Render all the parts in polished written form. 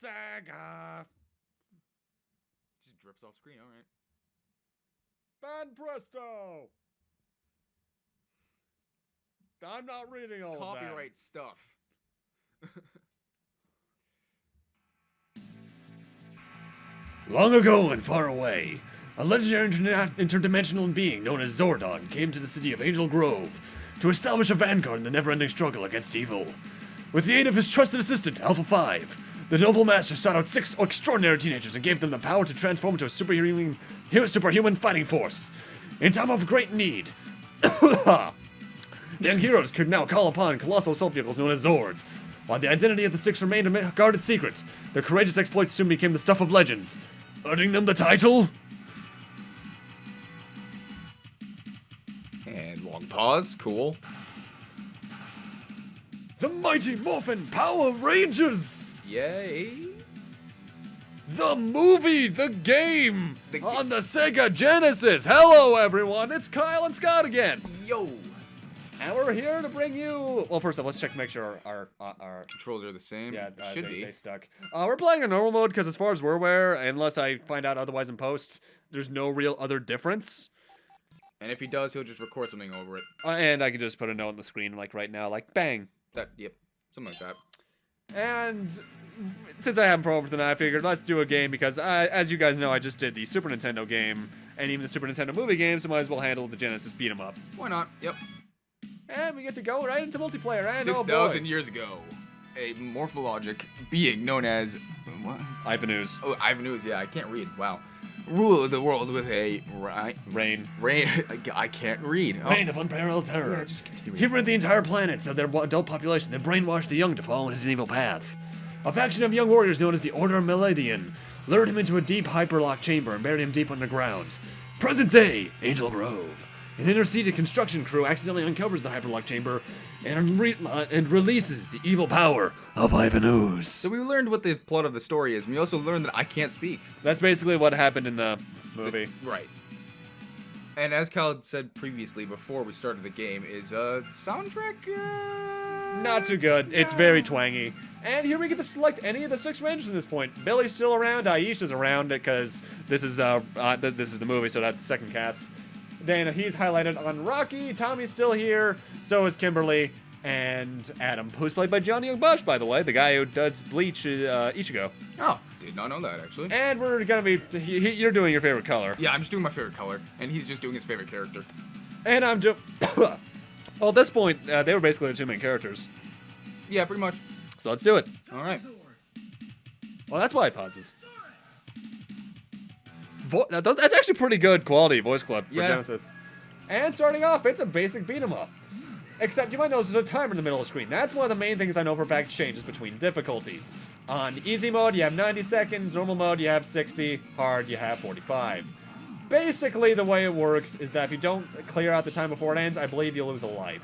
Sega. Just drips off screen. All right. Ban presto. I'm not reading all of that. Copyright stuff. Long ago and far away, a legendary interdimensional being known as Zordon came to the city of Angel Grove to establish a vanguard in the never-ending struggle against evil. With the aid of his trusted assistant, Alpha 5, the noble master sought out 6 extraordinary teenagers and gave them the power to transform into a superhuman fighting force. In time of great need, young heroes could now call upon colossal assault vehicles known as Zords. While the identity of the 6 remained a guarded secret, their courageous exploits soon became the stuff of legends, earning them the title... And long pause. Cool. The Mighty Morphin Power Rangers! Yay. The movie, the game, on the Sega Genesis. Hello, everyone. It's Kyle and Scott again. Yo. And we're here to bring you... Well, first off, let's check to make sure our Controls are the same. yeah, Should be. they stuck. We're playing in normal mode because as far as we're aware, unless I find out otherwise in post, there's no real other difference. And if he does, he'll just record something over it. And I can just put a note on the screen, like right now, like bang. Yep. Something like that. And since I haven't programmed tonight, I figured let's do a game because, as you guys know, I just did the Super Nintendo game and even the Super Nintendo movie game, so might as well handle the Genesis beat 'em up. Why not? Yep. And we get to go right into multiplayer. And 6,000 years ago, a morphologic being known as... What? Ivanus. Oh, Ivanus, yeah, I can't read. Wow. Rule the world with a... Rain. I can't read. Oh. Reign of unparalleled terror. Yeah, just continue. He rid the entire planet, so their adult population, they brainwashed the young to follow in his evil path. A faction of young warriors known as the Order of Miladian lured him into a deep hyperlock chamber and buried him deep underground. Present day, Angel Grove. An inner-seated construction crew accidentally uncovers the hyperlock chamber and releases the evil power of Ivanus. So we learned what the plot of the story is, and we also learned that I can't speak. That's basically what happened in the movie. Right. And as Kyle said previously, before we started the game, is soundtrack... Not too good. It's very twangy. And here we get to select any of the 6 rangers from this point. Billy's still around, Aisha's around, because this is the movie, so that's the second cast. Then he's highlighted on Rocky, Tommy's still here, so is Kimberly, and Adam, who's played by Johnny Young Bosch, by the way, the guy who does Bleach Ichigo. Oh, did not know that, actually. And we're gonna be, you're doing your favorite color. Yeah, I'm just doing my favorite color, and he's just doing his favorite character. And I'm doing, well, at this point, they were basically the 2 main characters. Yeah, pretty much. So let's do it. All right. Well, that's why it pauses. That's actually pretty good quality voice clip for Genesis. And starting off, it's a basic beat 'em up. Except you might notice there's a timer in the middle of the screen. That's one of the main things I know for a fact changes between difficulties. On easy mode, you have 90 seconds. Normal mode, you have 60. Hard, you have 45. Basically, the way it works is that if you don't clear out the time before it ends, I believe you'll lose a life.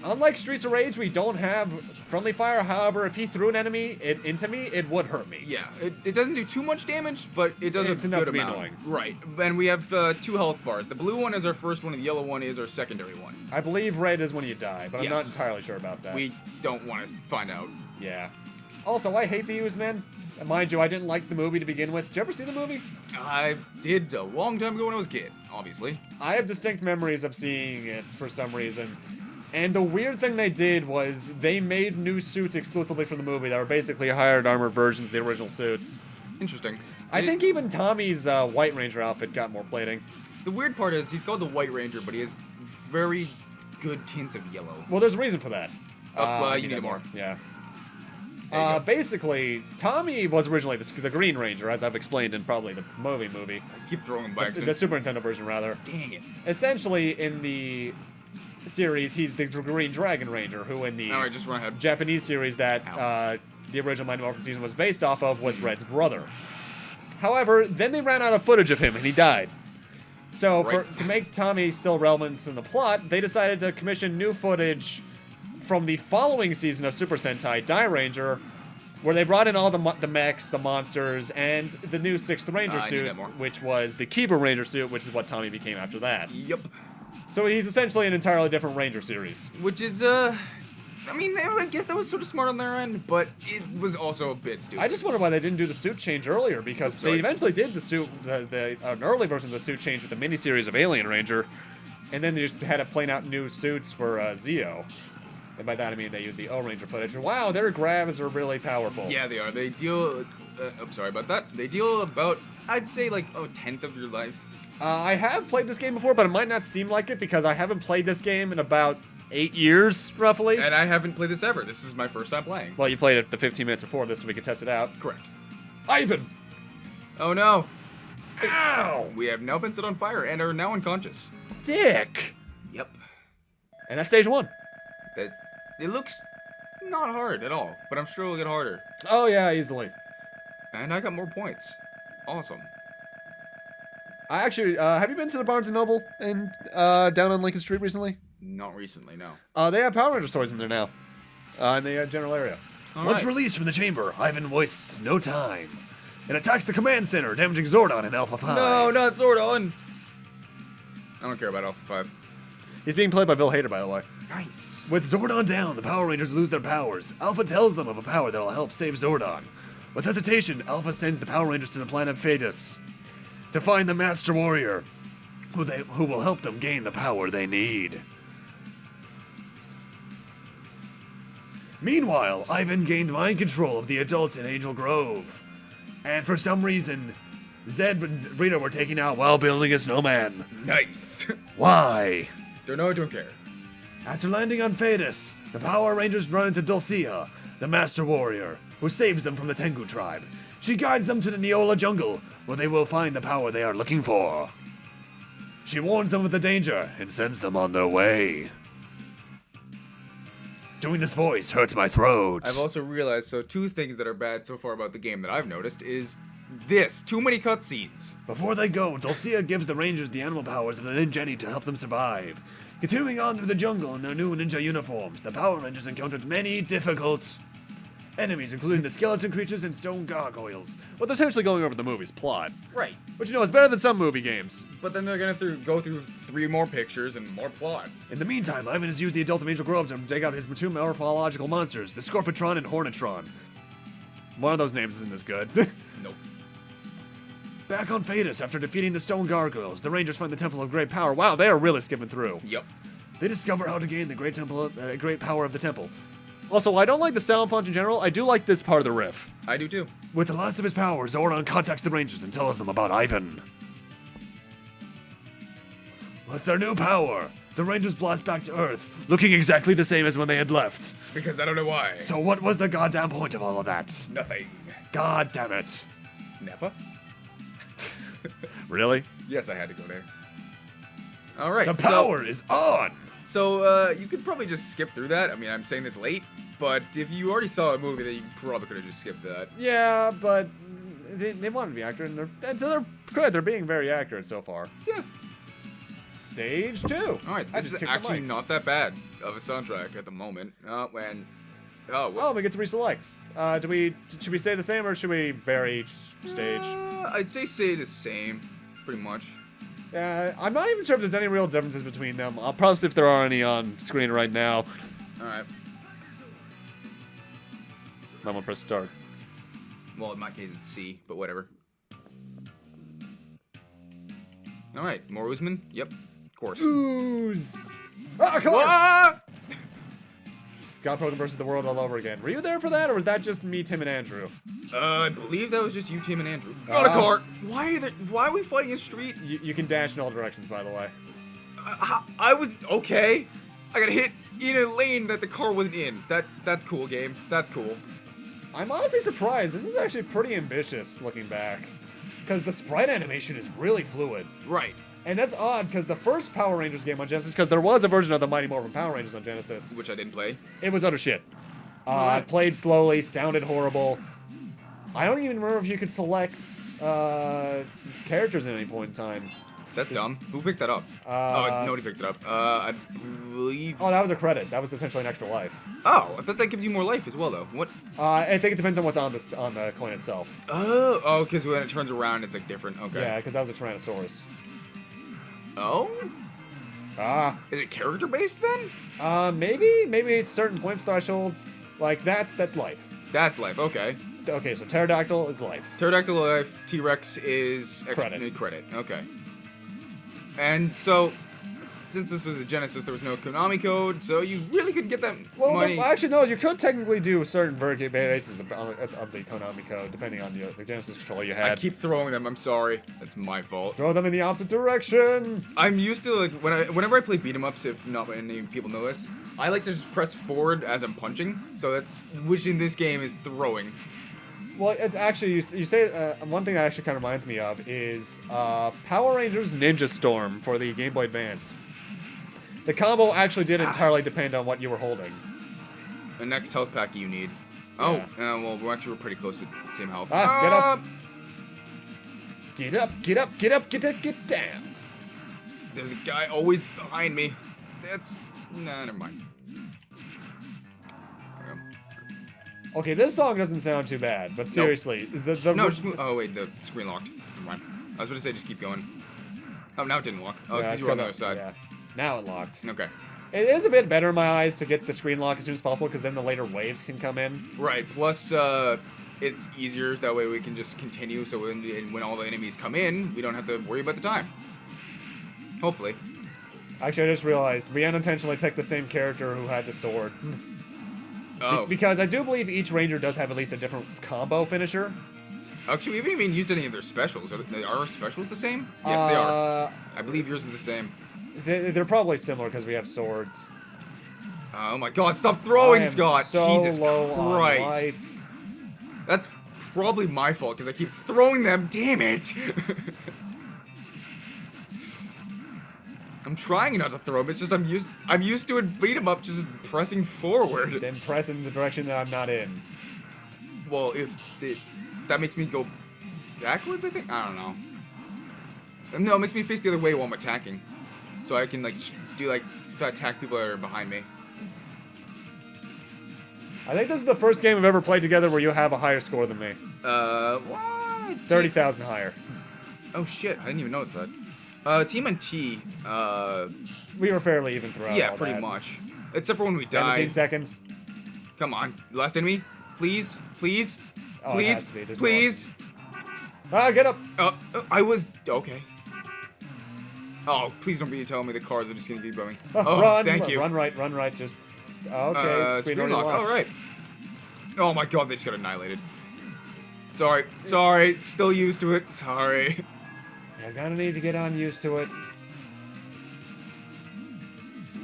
Unlike Streets of Rage, we don't have friendly fire. However, if he threw an enemy into me, it would hurt me. Yeah, it doesn't do too much damage, but it does it's a enough good to be amount. annoying. Right, and we have 2 health bars. The blue one is our first one, and the yellow one is our secondary one. I believe red is when you die, but I'm not Yes. entirely sure about that. We don't want to find out. Yeah. Also, I hate the Usmen. And mind you, I didn't like the movie to begin with. Did you ever see the movie? I did a long time ago when I was a kid, obviously. I have distinct memories of seeing it for some reason. And the weird thing they did was they made new suits exclusively for the movie that were basically hired armored versions of the original suits. Interesting. I think even Tommy's White Ranger outfit got more plating. The weird part is he's called the White Ranger, but he has very good tints of yellow. Well, there's a reason for that. You need more. Yeah. Basically, Tommy was originally the Green Ranger, as I've explained in probably the movie. I keep throwing him by The accident. Super Nintendo version, rather. Dang it. Essentially, in the series, he's the Green Dragon Ranger, who in the Alright, just run ahead. Japanese series that the original Mighty Morphin season was based off of was Red's brother. However, then they ran out of footage of him, and he died. So, to make Tommy still relevant in the plot, they decided to commission new footage from the following season of Super Sentai Die Ranger, where they brought in all the mechs, the monsters, and the new 6th Ranger suit, which was the Kiba Ranger suit, which is what Tommy became after that. Yep. So he's essentially an entirely different Ranger series. Which is, I mean, I guess that was sort of smart on their end, but it was also a bit stupid. I just wonder why they didn't do the suit change earlier, because they eventually did the suit, an early version of the suit change with the miniseries of Alien Ranger, and then they just had to plan out new suits for Zeo. And by that I mean they use the O-Ranger footage. And wow, their grabs are really powerful. Yeah, they are. They deal... I'm sorry about that. They deal about, I'd say, like, a tenth of your life. I have played this game before, but it might not seem like it, because I haven't played this game in about 8 years, roughly. And I haven't played this ever. This is my first time playing. Well, you played it the 15 minutes before this, so we could test it out. Correct. Ivan! Oh, no. Ow! We have now been set on fire and are now unconscious. Dick! Yep. And that's stage 1. It looks not hard at all, but I'm sure it'll get harder. Oh, yeah, easily. And I got more points. Awesome. I actually, have you been to the Barnes & Noble in, down on Lincoln Street recently? Not recently, no. They have Power Ranger toys in there now. In the general area. Once released from the chamber, Ivan wastes no time and attacks the command center, damaging Zordon in Alpha 5. No, not Zordon! I don't care about Alpha 5. He's being played by Bill Hader, by the way. Nice. With Zordon down, the Power Rangers lose their powers. Alpha tells them of a power that'll help save Zordon. With hesitation, Alpha sends the Power Rangers to the planet Phaedus to find the Master Warrior, who will help them gain the power they need. Meanwhile, Ivan gained mind control of the adults in Angel Grove. And for some reason, Zed and Rita were taken out while building a snowman. Nice. Why? Don't know, don't care. After landing on Phaedus, the Power Rangers run into Dulcia, the Master Warrior, who saves them from the Tengu tribe. She guides them to the Neola jungle, where they will find the power they are looking for. She warns them of the danger and sends them on their way. Doing this voice hurts my throat. I've also realized, so 2 things that are bad so far about the game that I've noticed is this. Too many cutscenes. Before they go, Dulcia gives the Rangers the animal powers of the Ninjetti to help them survive. Continuing on through the jungle in their new ninja uniforms, the Power Rangers encountered many difficult enemies, including the skeleton creatures and stone gargoyles. Well, they're essentially going over the movie's plot. Right. But you know, it's better than some movie games. But then they're gonna go through 3 more pictures and more plot. In the meantime, Ivan has used the adults of Angel Grove to take out his 2 morphological monsters, the Scorpitron and Hornitron. One of those names isn't as good. Nope. Back on Phaedus, after defeating the stone gargoyles, the Rangers find the Temple of Great Power. Wow, they are really skipping through. Yep. They discover how to gain the great power of the temple. Also, I don't like the sound font in general. I do like this part of the riff. I do too. With the last of his power, Zordon contacts the Rangers and tells them about Ivan. With their new power, the Rangers blast back to Earth, looking exactly the same as when they had left. Because I don't know why. So what was the goddamn point of all of that? Nothing. God damn it. Nappa? Really? Yes, I had to go there. Alright, The power is on! So, you could probably just skip through that. I mean, I'm saying this late, but if you already saw a movie, then you probably could have just skipped that. Yeah, but they wanted to be accurate, and they're good. They're being very accurate so far. Yeah. Stage 2. Alright, this is actually not that bad of a soundtrack at the moment. Oh, we get to reselect. Should we stay the same, or should we vary each stage? I'd say the same, pretty much. I'm not even sure if there's any real differences between them. I'll probably see if there are any on screen right now. Alright. I'm gonna press start. Well, in my case, it's C, but whatever. Alright, more Oozman? Yep, of course. Ooze! Ah, come on! Ah! Scott Pilgrim vs. the World all over again. Were you there for that, or was that just me, Tim, and Andrew? I believe that was just you, Tim, and Andrew. Got a car! Why are we fighting in street? You can dash in all directions, by the way. I was... Okay. I got hit in a lane that the car wasn't in. That's cool, game. That's cool. I'm honestly surprised. This is actually pretty ambitious, looking back. Because the sprite animation is really fluid. Right. And that's odd, because the first Power Rangers game on Genesis, because there was a version of the Mighty Morphin Power Rangers on Genesis. Which I didn't play. It was utter shit. Right. It played slowly, sounded horrible. I don't even remember if you could select characters at any point in time. That's dumb. Who picked that up? Nobody picked it up. I believe... Oh, that was a credit. That was essentially an extra life. Oh, I thought that gives you more life as well, though. What? I think it depends on what's on the coin itself. Oh, because when it turns around, it's like different. Okay. Yeah, because that was a Tyrannosaurus. Oh? Ah. Is it character based then? Maybe it's certain point thresholds. Like that's life. That's life. Okay. Okay, so pterodactyl is life. Pterodactyl life. T-Rex is credit. Okay. And so, since this was a Genesis, there was no Konami code, so you really couldn't get that money. Well, actually, no. You could technically do certain variations of the Konami code, depending on the Genesis controller you had. I keep throwing them. I'm sorry. That's my fault. Throw them in the opposite direction. I'm used to, like, whenever I play beat 'em ups, if not many people know this, I like to just press forward as I'm punching. So that's, which in this game is throwing. Well, it actually, you say one thing that actually kind of reminds me of is Power Rangers Ninja Storm for the Game Boy Advance. The combo actually did entirely depend on what you were holding. The next health pack you need. Yeah. Oh, well, we're pretty close to the same health. Get up! Get up! Get up! Get up! Get down! There's a guy always behind me. That's, nah, never mind. Okay, this song doesn't sound too bad, but seriously, No, just move. Oh wait, the screen locked. Never mind. I was going to say just keep going. Oh, now it didn't lock. Oh, it's because you were on the other side. Yeah. Now it locked. Okay. It is a bit better in my eyes to get the screen lock as soon as possible, because then the later waves can come in. Right. Plus, it's easier. That way we can just continue. So when all the enemies come in, we don't have to worry about the time. Hopefully. Actually, I just realized we unintentionally picked the same character who had the sword. Oh. Because I do believe each ranger does have at least a different combo finisher. Actually, we haven't even used any of their specials. Are our specials the same? Yes, they are. I believe yours is the same. They're probably similar because we have swords. Oh my god, stop throwing, Scott! So Jesus low on Christ. life. That's probably my fault because I keep throwing them. Damn it! I'm trying not to throw them. It's just I'm used to it beat 'em up just pressing forward. Then press in the direction that I'm not in. Well, that makes me go backwards, I think. I don't know. No, it makes me face the other way while I'm attacking, so I can like attack people that are behind me. I think this is the first game we've ever played together where you have a higher score than me. What? 30,000 higher. Oh shit! I didn't even notice that. Team and T, we were fairly even throughout. yeah, all pretty that. much. Except for when we 17 died. seconds. Come on, last enemy, please, please, Oh, it please, has to be. There's please. Ah, get up! I was okay. Oh, please don't be telling me the cars are just gonna keep going. Run, thank you. Run right, just... Okay, screen lock, alright. Oh my god, they just got annihilated. Sorry, still used to it, sorry. You're gonna need to get on used to it.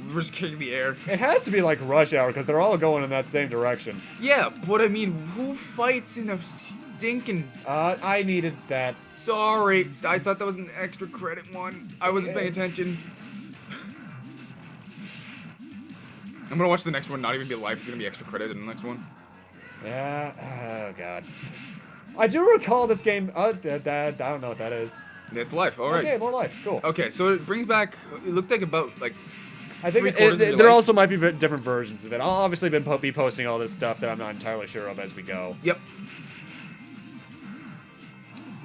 We're just kicking the air. It has to be like Rush Hour, because they're all going in that same direction. Yeah, but I mean, who fights in a stinking... I needed that. Sorry, I thought that was an extra credit one. I wasn't paying attention. I'm gonna watch the next one, not even be live. It's gonna be extra credit in the next one. Yeah, oh god. I do recall this game, I don't know what that is. It's life, alright. Okay, more life, cool. Okay, so it brings back, it looked like about, like, I think there also might be different versions of it. I'll obviously be posting all this stuff that I'm not entirely sure of as we go. Yep.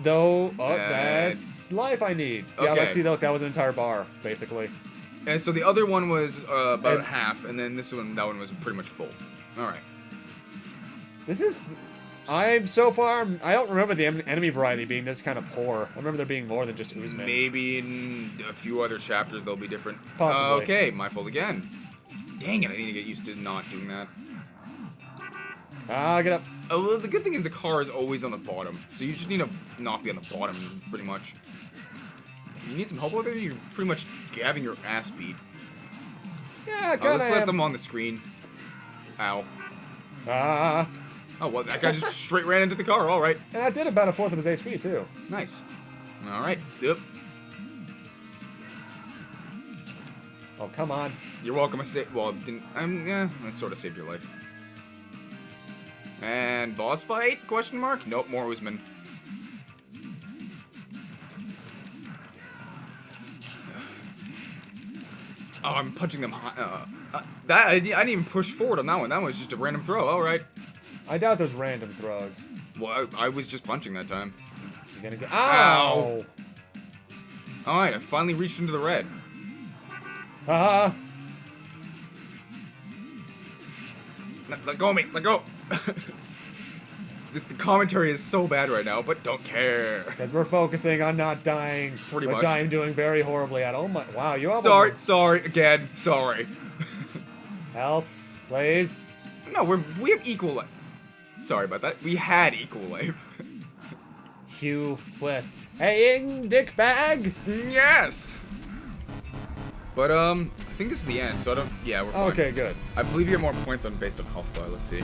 Though, that's life I need. Yeah, Okay. let's see, look, that was an entire bar, basically. And so the other one was about half, and then that one was pretty much full. Alright. This is... so far, I don't remember the enemy variety being this kind of poor. I remember there being more than just Oozman. Maybe in a few other chapters they'll be different. Possibly. Okay, my fault again. Dang it, I need to get used to not doing that. Ah, get up. Oh, well, the good thing is the car is always on the bottom, so you just need to not be on the bottom, pretty much. You need some help with it, you're pretty much having your ass beat. Yeah, Let's let them on the screen. Ow. Ah. Oh, well, that guy just straight ran into the car, alright. And that did about a fourth of his HP, too. Nice. Alright, yep. Oh, come on. You're welcome, I sort of saved your life. And boss fight? Question mark? Nope, more Oozman. Oh, I'm punching them high. I didn't even push forward on that one. That one was just a random throw. All right. I doubt there's random throws. Well, I was just punching that time. You're gonna get... Ow! All right, I finally reached into the red. Haha. Let go of me. Let go. The commentary is so bad right now, but don't care. Because we're focusing on not dying. Pretty which much. I am doing very horribly at. Oh my. Wow, you almost. Sorry, again, sorry. Health, please. No, we have equal life. Sorry about that. We had equal life. Hugh was saying dick bag. Yes. But I think this is the end, so I don't. Yeah, we're fine. Okay, good. I believe you get more points on based on health bar. Let's see.